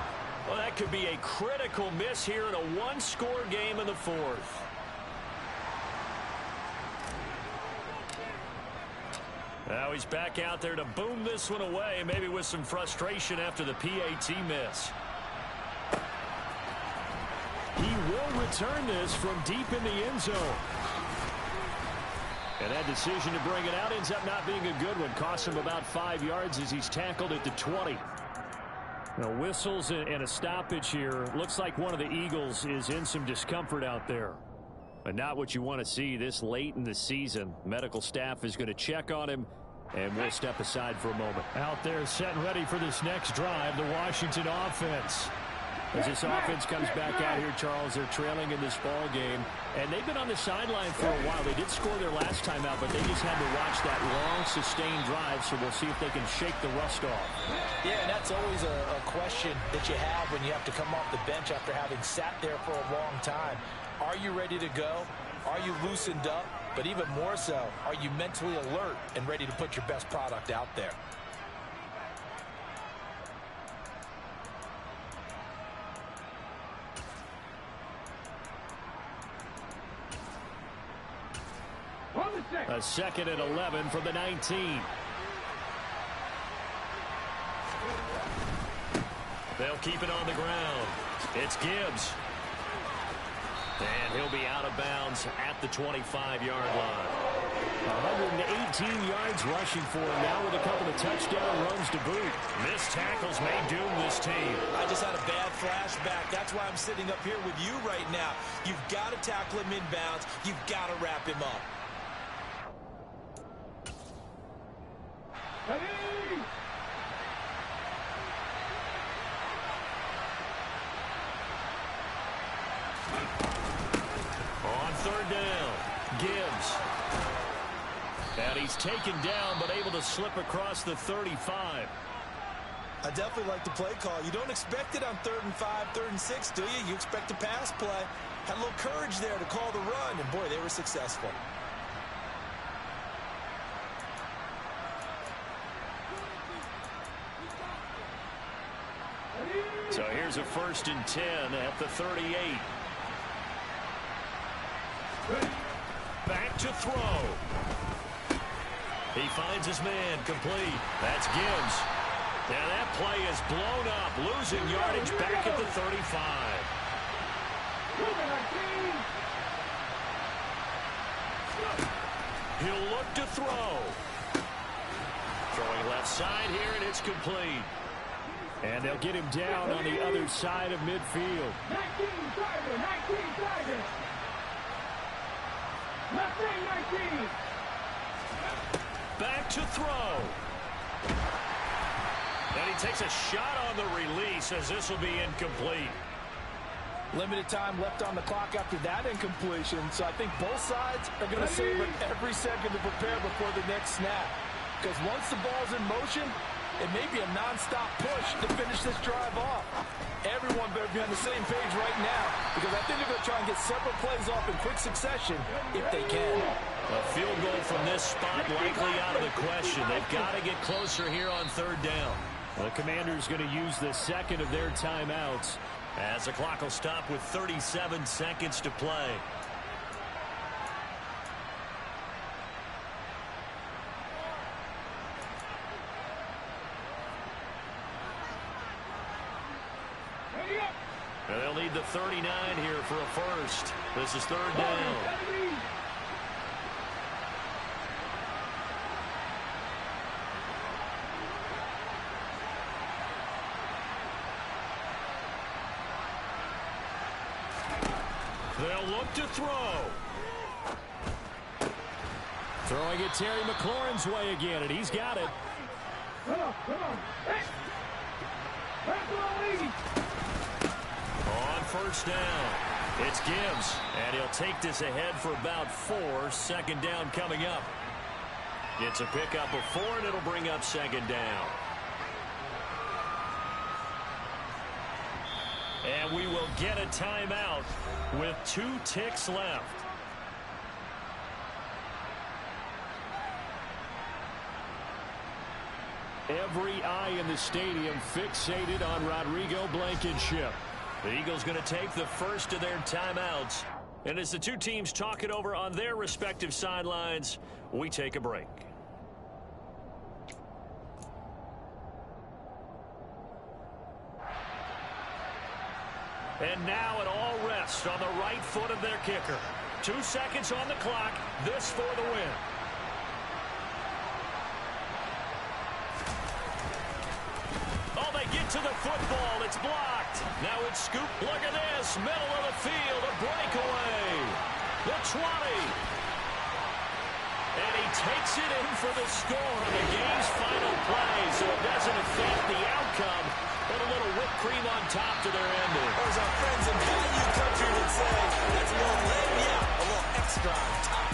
Well, that could be a critical miss here in a one-score game in the fourth. Now he's back out there to boom this one away, maybe with some frustration after the PAT miss. He will return this from deep in the end zone. And that decision to bring it out ends up not being a good one. Costs him about 5 yards as he's tackled at the 20. Now, whistles and a stoppage here. Looks like one of the Eagles is in some discomfort out there. But not what you want to see this late in the season. Medical staff is going to check on him, and we'll step aside for a moment. Out there set and ready for this next drive, the Washington offense. As this offense comes back out here, Charles, they're trailing in this ball game. And they've been on the sideline for a while. They did score their last time out, but they just had to watch that long, sustained drive, so we'll see if they can shake the rust off. Yeah, and that's always a question that you have when you have to come off the bench after having sat there for a long time. Are you ready to go? Are you loosened up? But even more so, are you mentally alert and ready to put your best product out there? A 2nd and 11 from the 19. They'll keep it on the ground. It's Gibbs. And he'll be out of bounds at the 25-yard line. 118 yards rushing for him now with a couple of touchdown runs to boot. Missed tackles may doom this team. I just had a bad flashback. That's why I'm sitting up here with you right now. You've got to tackle him inbounds. You've got to wrap him up. On 3rd down, Gibbs. And he's taken down, but able to slip across the 35. I definitely like the play call. You don't expect it on 3rd and 5, 3rd and 6, do you? You expect a pass play. Had a little courage there to call the run, and boy, they were successful. So here's a 1st and 10 at the 38. Back to throw. He finds his man complete. That's Gibbs. Now that play is blown up, losing yardage back at the 35. He'll look to throw. Throwing left side here, and it's complete. And they'll get him down on the other side of midfield. 19 Tigers. Left wing 19. Back to throw. And he takes a shot on the release as this will be incomplete. Limited time left on the clock after that incompletion, so I think both sides are going to savor every second to prepare before the next snap. Because once the ball's in motion, it may be a non-stop push to finish this drive off. Everyone better be on the same page right now, because I think they're going to try and get several plays off in quick succession if they can. A field goal from this spot likely out of the question. They've got to get closer here on 3rd down. The Commanders going to use the 2nd of their timeouts as the clock will stop with 37 seconds to play. They'll need the 39 here for a 1st. This is 3rd down. They'll look to throw. Throwing it Terry McLaurin's way again, and he's got it. Come on. Hey. On 1st down, it's Gibbs, and he'll take this ahead for about 4. 2nd down coming up. It's a pickup of 4, and it'll bring up 2nd down. And we will get a timeout with 2 ticks left. Every eye in the stadium fixated on Rodrigo Blankenship. The Eagles going to take the 1st of their timeouts. And as the two teams talk it over on their respective sidelines, we take a break. And now it all rests on the right foot of their kicker. 2 seconds on the clock. This for the win. Oh, they get to the football. across middle of the field, a breakaway. The 20. And he takes it in for the score on the game's final play, so it doesn't affect the outcome, but a little whipped cream on top to their ending. Or as our friends in Value Country would say, that's a little laying out, a little extra on top.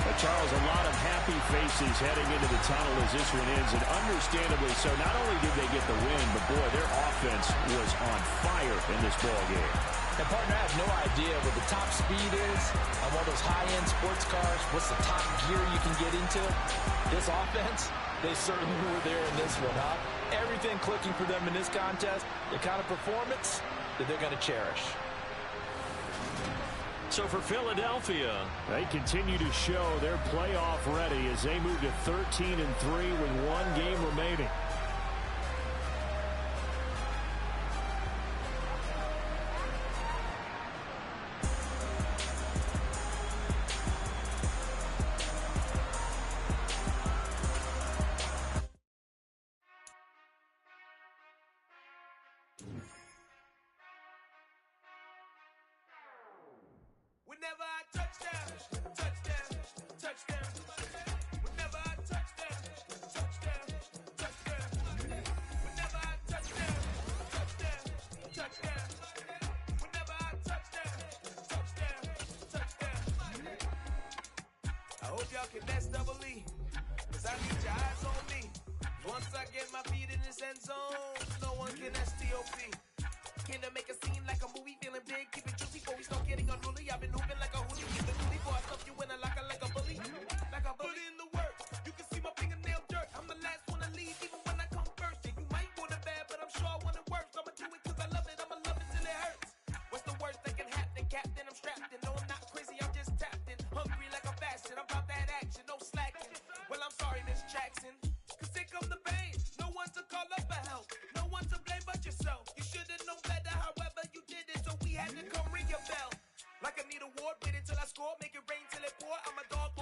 But Charles, a lot of happy faces heading into the tunnel as this one ends, and understandably so. Not only did they get the win, but boy, their offense was on fire in this ball game. And partner, I have no idea what the top speed is on one of those high-end sports cars. What's the top gear you can get into? This offense, they certainly were there in this one, huh? Everything clicking for them in this contest, the kind of performance that they're going to cherish. So for Philadelphia, they continue to show they're playoff ready as they move to 13-3 with one game remaining. Whenever I touch down, touchdown, touchdown. Whenever I touch down, touchdown, touchdown. Whenever I touch down, touchdown, touchdown. Whenever I touch down, touchdown, touchdown. I hope y'all can S-double-E, 'cause I need your eyes on me. Once I get my feet in this end zone, no one can S-T-O-P. Came to make a scene like a movie, feeling big, keep it juicy before we start getting unruly. I've been hooping like a hoodie, keep it loose before I stuff you in a locker like a bully. Like a bully. Put in the work, you can see my fingernail dirt. I'm the last one to leave, even when I come first. Yeah, you might want it bad, but I'm sure I want it worse. I'ma do it 'cause I love it, I'ma love it till it hurts. What's the worst that can happen, Captain? I'm strapped in, no I'm not crazy, I'm just tapped in. Hungry like a fashion, I'm about that action, no slacking. Well, I'm sorry, Miss Jackson, 'cause here come the pain. No one to call up for help, no one to blame but yourself. You should've known better, however you did it, so we had to come ring your bell. Like a need award, wait until I score, make it rain till it pour. I'm a dog.